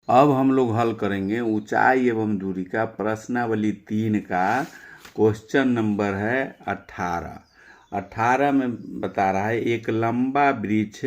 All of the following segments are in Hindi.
अब हम लोग हल करेंगे ऊंचाई एवं दूरी का प्रश्नावली 3 का क्वेश्चन नंबर है 18। 18 में बता रहा है एक लंबा वृक्ष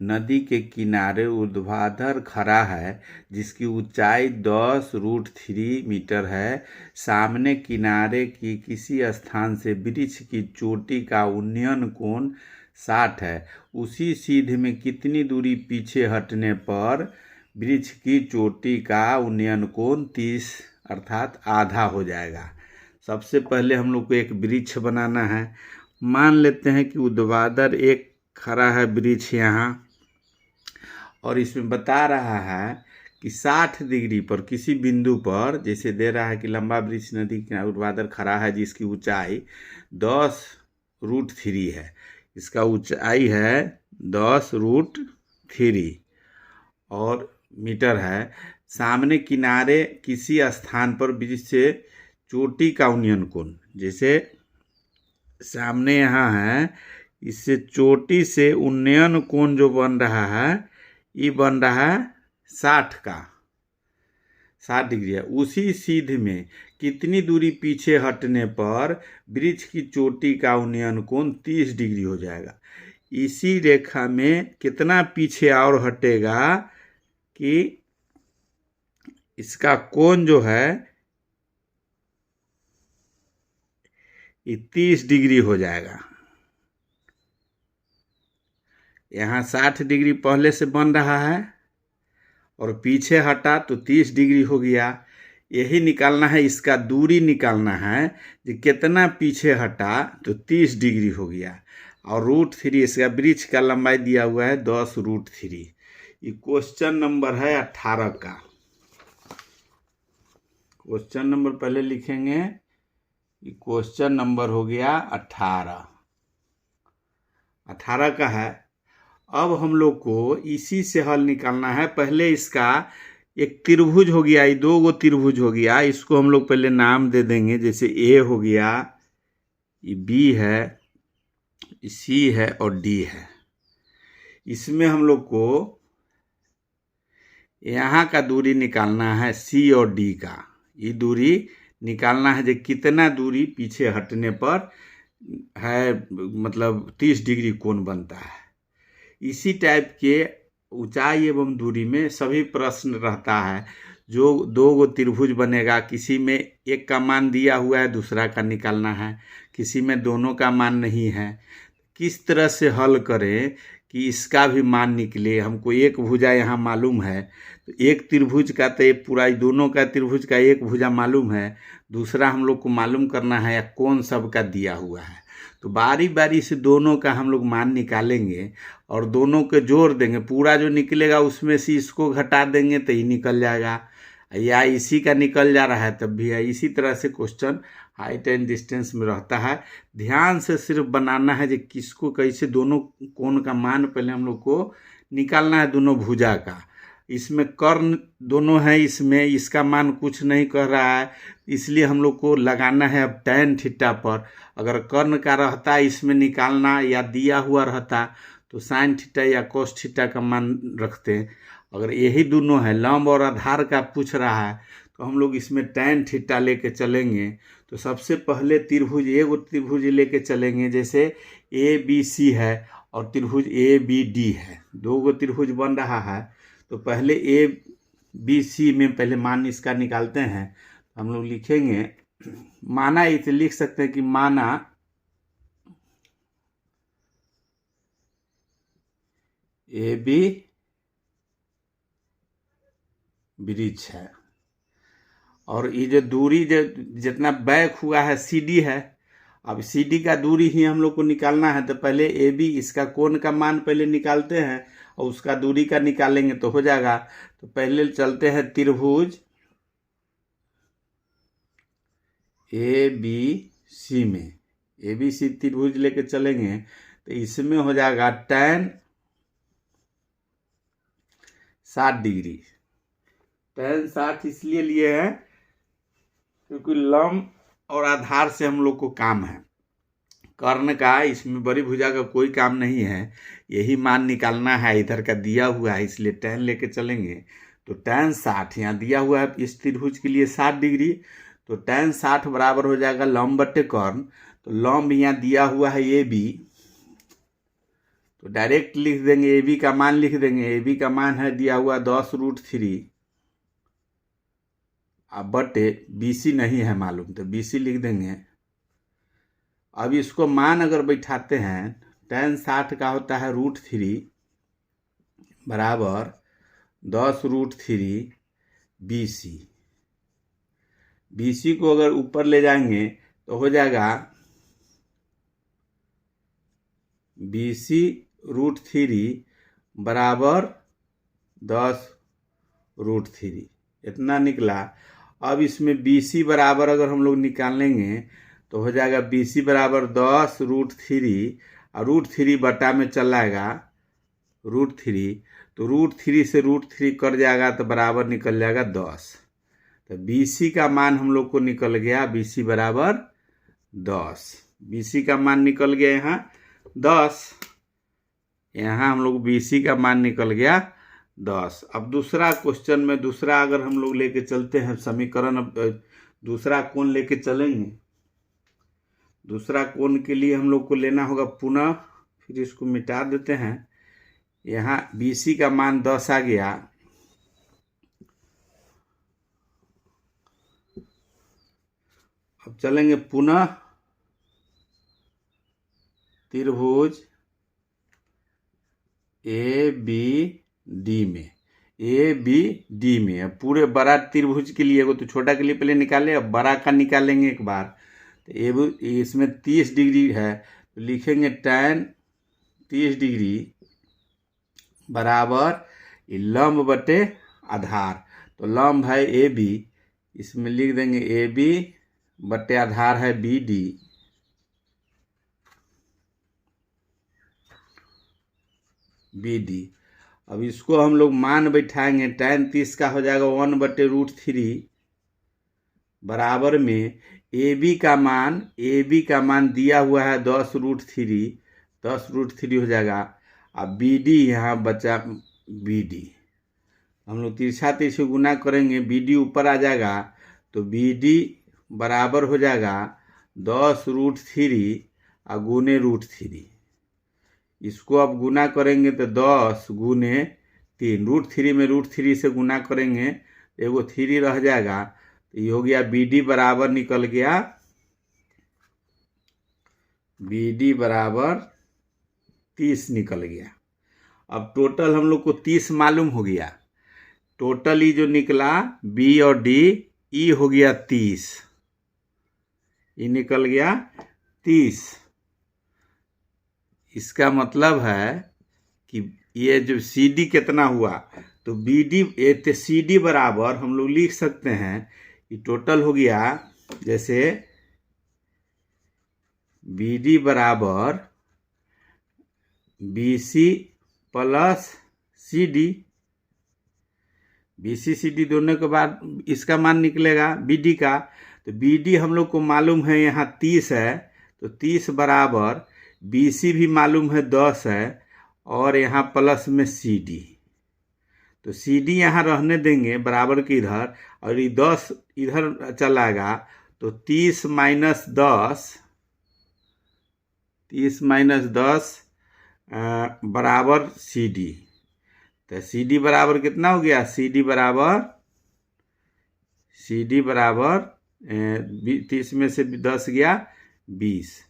नदी के किनारे ऊर्ध्वाधर खड़ा है जिसकी ऊंचाई 10√3 मीटर है। सामने किनारे की किसी स्थान से वृक्ष की चोटी का उन्नयन कोण 60 है। उसी सीध में कितनी दूरी पीछे हटने पर वृक्ष की चोटी का उन्नयन कोण 30 अर्थात आधा हो जाएगा। सबसे पहले हम लोग को एक वृक्ष बनाना है। मान लेते हैं कि ऊर्ध्वाधर एक खड़ा है वृक्ष यहाँ, और इसमें बता रहा है कि 60 डिग्री पर किसी बिंदु पर, जैसे दे रहा है कि लंबा वृक्ष नदी के ऊर्ध्वाधर खड़ा है जिसकी ऊंचाई 10√3 है। इसका ऊंचाई है 10√3 और मीटर है। सामने किनारे किसी स्थान पर वृक्ष से चोटी का उन्नयन कोण, जैसे सामने यहाँ है, इससे चोटी से उन्नयन कोण जो बन रहा है ये बन रहा है 60 डिग्री है। उसी सीध में कितनी दूरी पीछे हटने पर वृक्ष की चोटी का उन्नयन कोण 30 डिग्री हो जाएगा। इसी रेखा में कितना पीछे और हटेगा कि इसका कोण जो है ये 30 डिग्री हो जाएगा। यहाँ 60 डिग्री पहले से बन रहा है और पीछे हटा तो 30 डिग्री हो गया। यही निकालना है, इसका दूरी निकालना है कि कितना पीछे हटा तो 30 डिग्री हो गया। और √3 इसका वृक्ष का लंबाई दिया हुआ है 10√3। ये क्वेश्चन नंबर है 18 का। क्वेश्चन नंबर पहले लिखेंगे, ये क्वेश्चन नंबर हो गया 18 का है। अब हम लोग को इसी से हल निकालना है। पहले इसका एक त्रिभुज हो गया, ये 2 गो त्रिभुज हो गया, इसको हम लोग पहले नाम दे देंगे। जैसे ए हो गया, ये बी है, सी है और डी है। इसमें हम लोग को यहाँ का दूरी निकालना है सी और डी का। ये दूरी निकालना है जो कितना दूरी पीछे हटने पर है, मतलब 30 डिग्री कोण बनता है। इसी टाइप के ऊंचाई एवं दूरी में सभी प्रश्न रहता है। जो 2 गो त्रिभुज बनेगा, किसी में एक का मान दिया हुआ है, दूसरा का निकालना है, किसी में दोनों का मान नहीं है। किस तरह से हल करें कि इसका भी मान निकले। हमको एक भुजा यहाँ मालूम है, तो एक त्रिभुज का तो एक पूरा दोनों का त्रिभुज का एक भुजा मालूम है, दूसरा हम लोग को मालूम करना है या कौन सब का दिया हुआ है। तो बारी बारी से दोनों का हम लोग मान निकालेंगे और दोनों के जोड़ देंगे। पूरा जो निकलेगा उसमें से इसको घटा देंगे तो ही निकल जाएगा, या इसी का निकल जा रहा है तब भी है। इसी तरह से क्वेश्चन हाइट एंड डिस्टेंस में रहता है। ध्यान से सिर्फ बनाना है कि किसको कैसे, दोनों कोण का मान पहले हम लोग को निकालना है, दोनों भुजा का। इसमें कर्ण दोनों है, इसमें इसका मान कुछ नहीं कह रहा है, इसलिए हम लोग को लगाना है अब tan थीटा पर। अगर कर्ण का रहता इसमें निकालना या दिया हुआ रहता तो sin थीटा या cos थीटा का मान रखते हैं। अगर यही दोनों है, लंब और आधार का पूछ रहा है, तो हम लोग इसमें tan थीटा लेके चलेंगे। तो सबसे पहले त्रिभुज, एक त्रिभुज लेके चलेंगे। जैसे ABC है और त्रिभुज ABD है, 2 गो त्रिभुज बन रहा है। तो पहले ABC में पहले मान इसका निकालते हैं। हम लोग लिखेंगे, माना इसे लिख सकते हैं कि माना AB वृक्ष है और ये जो दूरी जो जितना बैक हुआ है CD है। अब CD का दूरी ही हम लोग को निकालना है, तो पहले AB इसका कोण का मान पहले निकालते हैं और उसका दूरी का निकालेंगे तो हो जाएगा। तो पहले चलते हैं त्रिभुज ABC में, ABC त्रिभुज लेके चलेंगे तो इसमें हो जाएगा tan 60 डिग्री। tan 60 इसलिए लिए हैं क्योंकि लंब और आधार से हम लोग को काम है। कर्ण का, इसमें बड़ी भुजा का कोई काम नहीं है, यही मान निकालना है, इधर का दिया हुआ है, इसलिए tan लेके चलेंगे तो tan 60 यहाँ दिया हुआ है इस त्रिभुज के लिए 60 डिग्री, तो tan 60 बराबर हो जाएगा लंब बटे कर्ण। तो लंब यहाँ दिया हुआ है AB, तो डायरेक्ट लिख देंगे AB का मान लिख देंगे। AB का मान है दिया हुआ 10√3 अब बटे BC नहीं है मालूम, तो BC लिख देंगे। अब इसको मान अगर बैठाते हैं, tan 60 का होता है √3 बराबर 10√3 BC। BC को अगर ऊपर ले जाएंगे तो हो जाएगा BC√3 बराबर 10√3, इतना निकला। अब इसमें BC बराबर अगर हम लोग निकालेंगे तो हो जाएगा BC बराबर 10√3 और √3 बटा में चलाएगा √3, तो √3 से √3 कट जाएगा तो बराबर निकल जाएगा 10। तो BC का मान हम लोग को निकल गया, BC बराबर 10। BC का मान निकल गया यहाँ 10, यहाँ हम लोग BC का मान निकल गया 10। अब दूसरा क्वेश्चन में दूसरा अगर हम लोग लेके चलते हैं समीकरण, अब दूसरा कोण लेके चलेंगे। दूसरा कोण के लिए हम लोग को लेना होगा पुनः, फिर इसको मिटा देते हैं। यहाँ BC का मान 10 आ गया, अब चलेंगे पुनः त्रिभुज ABD में। ABD में अब पूरे बड़ा त्रिभुज के लिए, तो छोटा के लिए पहले निकाले, अब बड़ा का निकालेंगे एक बार। तो इसमें 30 डिग्री है, तो लिखेंगे tan 30 डिग्री बराबर लंब बटे आधार। तो लंब है AB, इसमें लिख देंगे AB बटे आधार है BD। अब इसको हम लोग मान बैठाएंगे, tan 30 का हो जाएगा 1/√3 बराबर में AB का मान दिया हुआ है 10√3, 10√3 हो जाएगा। अब BD यहाँ बचा BD, हम लोग तिरछा तिरछी गुना करेंगे, BD ऊपर आ जाएगा, तो BD बराबर हो जाएगा 10√3 और गुने √3। इसको अब गुना करेंगे तो 10 गुने 3, √3 में √3 से गुना करेंगे तो एगो 3 रह जाएगा, तो ये हो गया BD बराबर निकल गया, BD बराबर 30 निकल गया। अब टोटल हम लोग को 30 मालूम हो गया, टोटल ही जो निकला B और D, E हो गया 30, ये निकल गया 30। इसका मतलब है कि ये जो CD कितना हुआ, तो BD CD बराबर हम लोग लिख सकते हैं, ये टोटल हो गया, जैसे BD बराबर BC plus CD, BC CD दोनों के बाद इसका मान निकलेगा BD का। तो BD हम लोग को मालूम है यहाँ 30 है, तो 30 बराबर BC भी मालूम है 10 है, और यहाँ प्लस में CD, तो CD यहाँ रहने देंगे बराबर के इधर, और ये 10 इधर चलाएगा, तो 30 माइनस 10 बराबर CD। तो CD बराबर कितना हो गया, CD बराबर 30 में से 10 गया 20,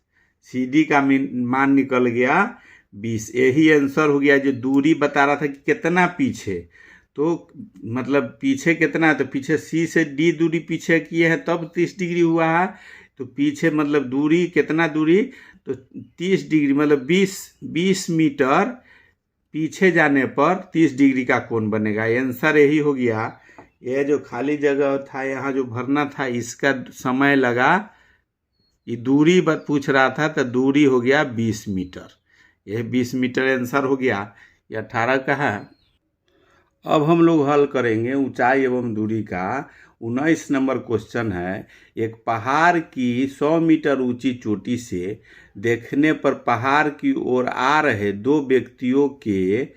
CD का मान निकल गया 20। यही आंसर हो गया। जो दूरी बता रहा था कि कितना पीछे, तो मतलब पीछे कितना है, तो पीछे C से D दूरी पीछे किए हैं तब 30 डिग्री हुआ है, तो पीछे मतलब दूरी कितना दूरी, तो 30 डिग्री मतलब 20 मीटर पीछे जाने पर 30 डिग्री का कोण बनेगा। आंसर यही हो गया। यह जो खाली जगह था यहाँ जो भरना था, इसका समय लगा, ये दूरी पूछ रहा था, तो दूरी हो गया 20 मीटर। यह 20 मीटर आंसर हो गया, ये 18 का है। अब हम लोग हल करेंगे ऊंचाई एवं दूरी का 19 नंबर क्वेश्चन है। एक पहाड़ की 100 मीटर ऊंची चोटी से देखने पर पहाड़ की ओर आ रहे दो व्यक्तियों के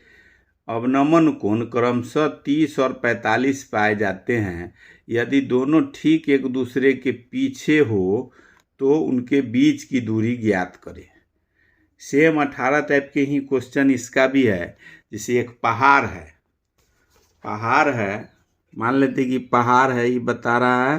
अवनमन कोण क्रमशः 30 और 45 पाए जाते हैं। यदि दोनों ठीक एक दूसरे के पीछे हो तो उनके बीच की दूरी ज्ञात करें। सेम 18 टाइप के ही क्वेश्चन इसका भी है। जैसे एक पहाड़ है, मान लेते कि पहाड़ है, ये बता रहा है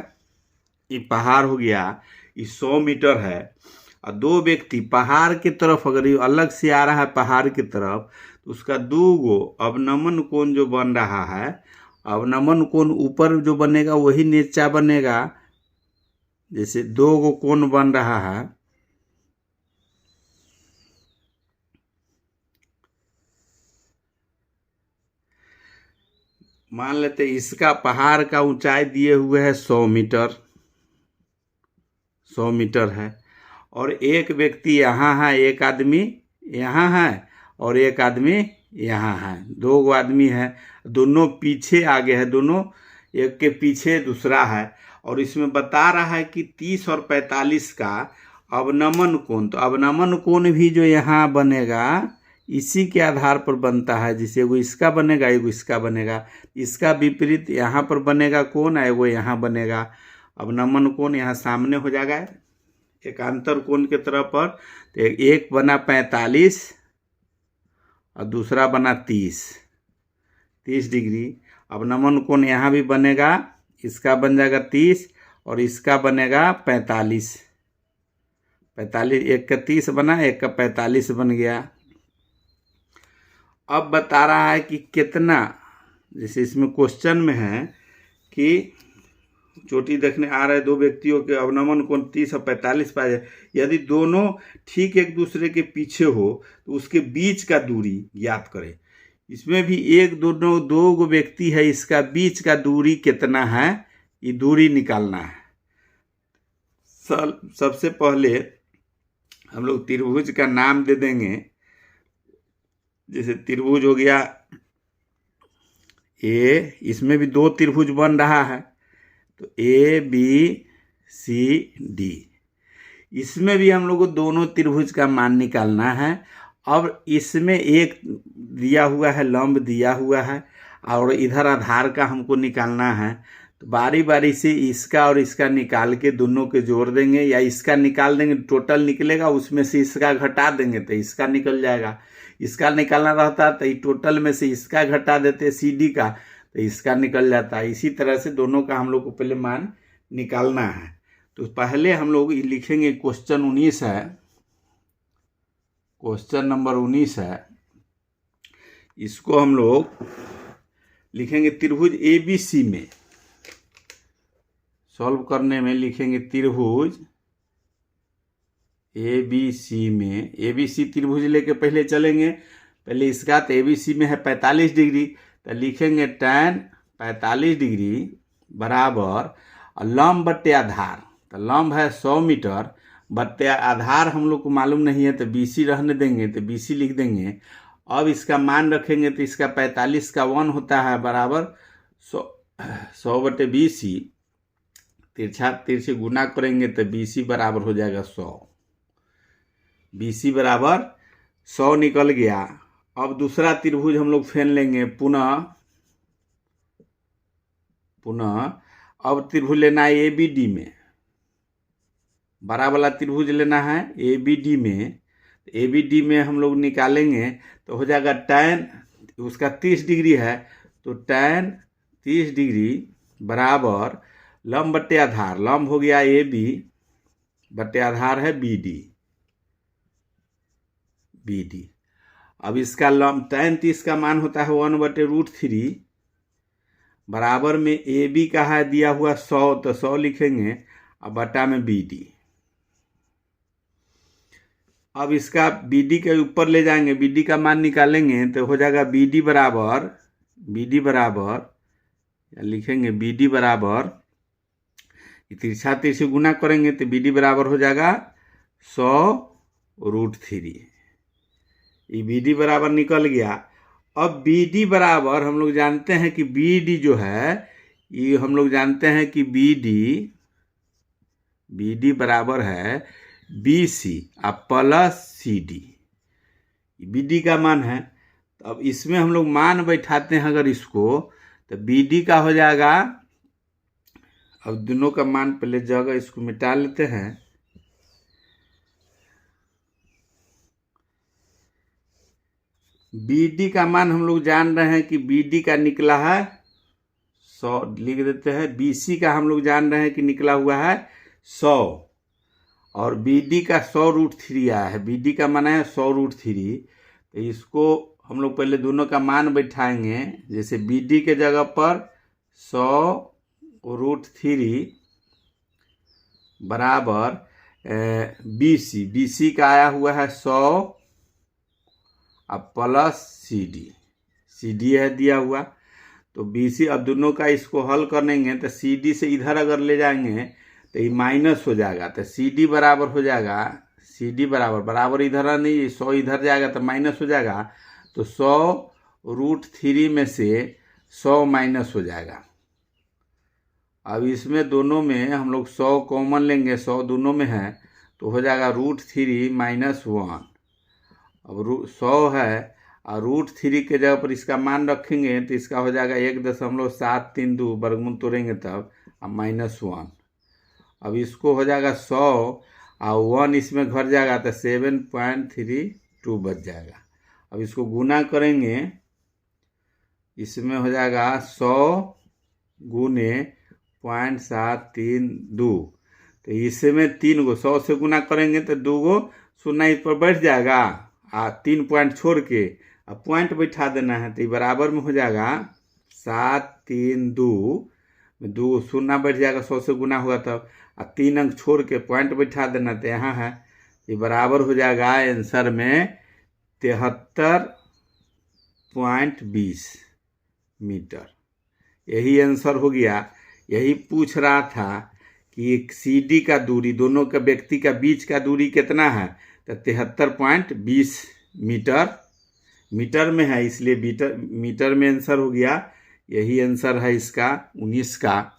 ये पहाड़ हो गया, ये 100 मीटर है और दो व्यक्ति पहाड़ की तरफ, अगर ये अलग से आ रहा है पहाड़ की तरफ, तो उसका दो गो अवनमन कोण जो बन रहा है, अवनमन कोण ऊपर जो बनेगा वही नीचा बनेगा। जैसे दो गो कोण बन रहा है, मान लेते इसका पहाड़ का ऊंचाई दिए हुए है 100 मीटर, 100 मीटर है और एक व्यक्ति यहाँ है, एक आदमी यहाँ है और एक आदमी यहाँ है, दो गो आदमी है, दोनों पीछे आगे है, दोनों एक के पीछे दूसरा है। और इसमें बता रहा है कि 30 और 45 का अवनमन कोण, तो अवनमन कोण भी जो यहाँ बनेगा इसी के आधार पर बनता है। जैसे एगो इसका बनेगा, एगो इसका बनेगा, इसका विपरीत यहाँ पर बनेगा कोण, एगो यहाँ बनेगा। अवनमन कोण यहाँ सामने हो जाएगा एकांतर कोण के तरफ पर, तो एक बना 45 और दूसरा बना 30 डिग्री। अवनमन कोण यहाँ भी बनेगा, इसका बन जाएगा 30 और इसका बनेगा 45, एक का 30 बना, एक का 45 बन गया। अब बता रहा है कि कितना, जैसे इसमें क्वेश्चन में है कि चोटी देखने आ रहे दो व्यक्तियों के अवनमन कोण 30 और 45 पाए जाए। यदि दोनों ठीक एक दूसरे के पीछे हो तो उसके बीच का दूरी ज्ञात करें। इसमें भी दो गो व्यक्ति है, इसका बीच का दूरी कितना है, ये दूरी निकालना है। सबसे पहले हम लोग त्रिभुज का नाम दे देंगे। जैसे त्रिभुज हो गया ए, इसमें भी दो त्रिभुज बन रहा है, तो ए बी सी डी, इसमें भी हम लोग को दोनों त्रिभुज का मान निकालना है। अब इसमें एक दिया हुआ है, लंब दिया हुआ है और इधर आधार का हमको निकालना है। तो बारी बारी से इसका और इसका निकाल के दोनों के जोड़ देंगे, या इसका निकाल देंगे, टोटल निकलेगा, उसमें से इसका घटा देंगे तो इसका निकल जाएगा। इसका निकालना रहता तो ये टोटल में से इसका घटा देते सी डी का, तो इसका निकल जाता है। इसी तरह से दोनों का हम लोग को पहले मान निकालना है। तो पहले हम लोग लिखेंगे क्वेश्चन 19 है, क्वेश्चन नंबर 19 है, इसको हम लोग लिखेंगे त्रिभुज एबीसी में। सॉल्व करने में लिखेंगे त्रिभुज एबीसी में। एबीसी त्रिभुज लेके पहले चलेंगे, पहले इसका तो एबीसी में है 45 डिग्री, तो लिखेंगे tan 45 डिग्री बराबर लंब बट्टे आधार, तो लंब है 100 मीटर बट्टे आधार हम लोग को मालूम नहीं है, तो बीसी रहने देंगे, तो बीसी लिख देंगे। अब इसका मान रखेंगे तो इसका 45 का 1 होता है बराबर 100 बटे बीसी, तिरछे गुना करेंगे तो बीसी बराबर हो जाएगा 100, बीसी बराबर 100 निकल गया। अब दूसरा त्रिभुज हम लोग फेन लेंगे पुनः अब त्रिभुज लेना है एबीडी में, बड़ा वाला त्रिभुज लेना है एबीडी में। एबीडी में हम लोग निकालेंगे तो हो जाएगा tan, उसका 30 डिग्री है, तो tan 30 डिग्री बराबर लंब बट्टे आधार, लंब हो गया ए बी बट्टे आधार है बी डी। अब इसका लंब tan 30 का मान होता है 1/√3 बराबर में ए बी का है दिया हुआ 100, तो 100 लिखेंगे अब बटा में बी डी। अब इसका बी डी के ऊपर ले जाएंगे, बी डी का मान निकालेंगे तो हो जाएगा बी डी बराबर लिखेंगे बी डी बराबर, तिरछे गुना करेंगे तो बी डी बराबर हो जाएगा 100√3। ये बी डी बराबर निकल गया। अब बी डी बराबर हम लोग जानते हैं कि बी डी जो है, ये हम लोग जानते हैं कि बी डी बराबर है B C plus C D, B D का मान है। तो अब इसमें हम लोग मान बैठाते हैं अगर इसको, तो BD का हो जाएगा, अब दोनों का मान पहले जगह इसको मिटा लेते हैं। BD का मान हम लोग जान रहे हैं कि BD का निकला है 100, लिख देते हैं। BC का हम लोग जान रहे हैं कि निकला हुआ है 100, और BD का 100√3 आया है। BD का मान है 100√3। तो इसको हम लोग पहले दोनों का मान बैठाएंगे। जैसे BD के जगह पर 100√3 बराबर BC का आया हुआ है 100, अब प्लस CD है दिया हुआ। तो BC, अब दोनों का इसको हल करेंगे तो CD से इधर अगर ले जाएंगे तो ये माइनस हो जाएगा। तो CD बराबर हो जाएगा, CD बराबर इधर नहीं, 100 इधर जाएगा तो माइनस हो जाएगा। तो 100√3 में से 100 माइनस हो जाएगा। अब इसमें दोनों में हम लोग 100 कॉमन लेंगे, 100 दोनों में है, तो हो जाएगा √3 - 1। अब 100 है और √3 के जगह पर इसका मान रखेंगे तो इसका हो जाएगा 1.732, वर्गमूल तोड़ेंगे तब, अब -1। अब इसको हो जाएगा 100 और 1 इसमें घट जाएगा तो 7.32 बच जाएगा। अब इसको गुना करेंगे, इसमें हो जाएगा 100 गुने 0.732, तो इसमें 3 गो 100 से गुना करेंगे तो 2 गो शून्य इस पर बैठ जाएगा, 3 पॉइंट छोड़ के अब पॉइंट बैठा देना है। तो ये बराबर में हो जाएगा 732 में 2 शून्य बैठ जाएगा, 100 से गुना हुआ तब, 3 अंक छोड़ के पॉइंट बैठा देना। तो यहाँ है, ये बराबर हो जाएगा आंसर में 73.20 मीटर। यही आंसर हो गया। यही पूछ रहा था कि एक CD का दूरी, दोनों के व्यक्ति का बीच का दूरी कितना है, तो 73.20 मीटर में है, इसलिए मीटर में आंसर हो गया। यही आंसर है इसका 19 का।